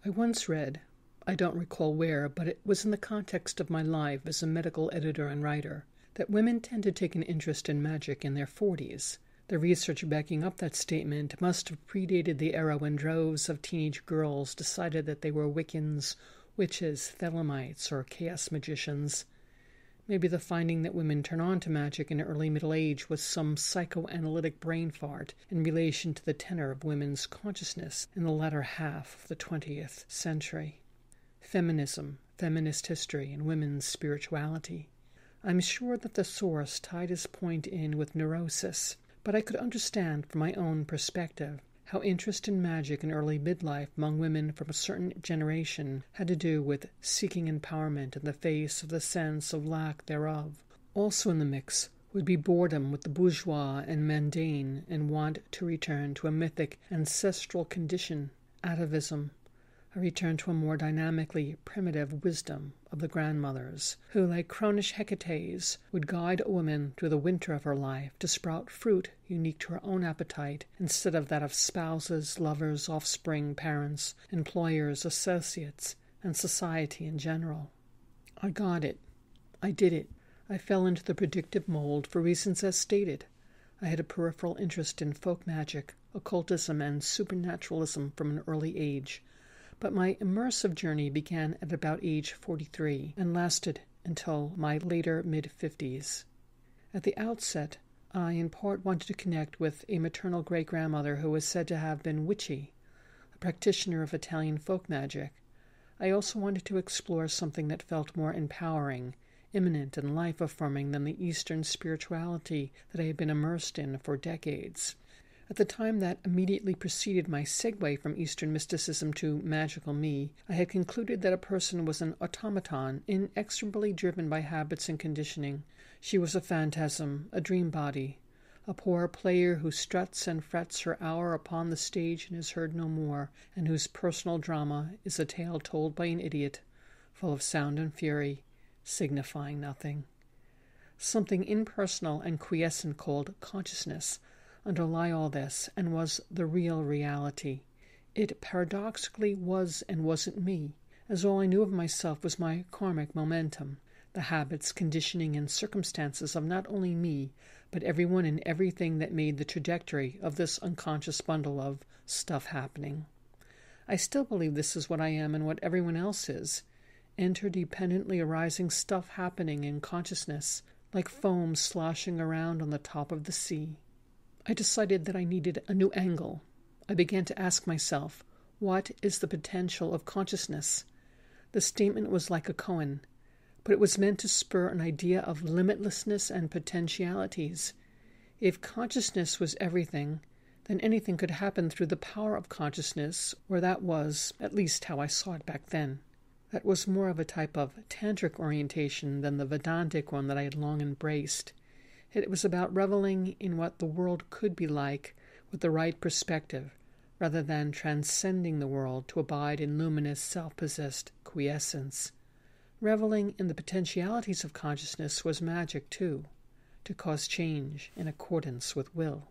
I once read, I don't recall where, but it was in the context of my life as a medical editor and writer, that women tend to take an interest in magic in their 40s. The research backing up that statement must have predated the era when droves of teenage girls decided that they were Wiccans, witches, Thelemites, or chaos magicians. Maybe the finding that women turn on to magic in early middle age was some psychoanalytic brain fart in relation to the tenor of women's consciousness in the latter half of the 20th century. Feminism, feminist history, and women's spirituality. I'm sure that the source tied his point in with neurosis, but I could understand from my own perspective how interest in magic in early midlife among women from a certain generation had to do with seeking empowerment in the face of the sense of lack thereof. Also in the mix would be boredom with the bourgeois and mundane and want to return to a mythic ancestral condition, atavism, a return to a more dynamically primitive wisdom of the grandmothers, who, like cronish Hecates, would guide a woman through the winter of her life to sprout fruit unique to her own appetite, instead of that of spouses, lovers, offspring, parents, employers, associates, and society in general. I got it. I did it. I fell into the predictive mold for reasons as stated. I had a peripheral interest in folk magic, occultism, and supernaturalism from an early age. But my immersive journey began at about age 43 and lasted until my later mid-50s. At the outset, I in part wanted to connect with a maternal great-grandmother who was said to have been witchy, a practitioner of Italian folk magic. I also wanted to explore something that felt more empowering, imminent, and life-affirming than the Eastern spirituality that I had been immersed in for decades. At the time that immediately preceded my segue from Eastern mysticism to magical me, I had concluded that a person was an automaton, inexorably driven by habits and conditioning. She was a phantasm, a dream body, a poor player who struts and frets her hour upon the stage and is heard no more, and whose personal drama is a tale told by an idiot, full of sound and fury, signifying nothing. Something impersonal and quiescent called consciousness underlie all this, and was the real reality. It paradoxically was and wasn't me, as all I knew of myself was my karmic momentum, the habits, conditioning, and circumstances of not only me, but everyone and everything that made the trajectory of this unconscious bundle of stuff happening. I still believe this is what I am and what everyone else is, interdependently arising stuff happening in consciousness, like foam sloshing around on the top of the sea. I decided that I needed a new angle. I began to ask myself, what is the potential of consciousness? The statement was like a koan, but it was meant to spur an idea of limitlessness and potentialities. If consciousness was everything, then anything could happen through the power of consciousness, or that was, at least, how I saw it back then. That was more of a type of tantric orientation than the Vedantic one that I had long embraced. It was about reveling in what the world could be like with the right perspective, rather than transcending the world to abide in luminous, self-possessed quiescence. Reveling in the potentialities of consciousness was magic, too, to cause change in accordance with will.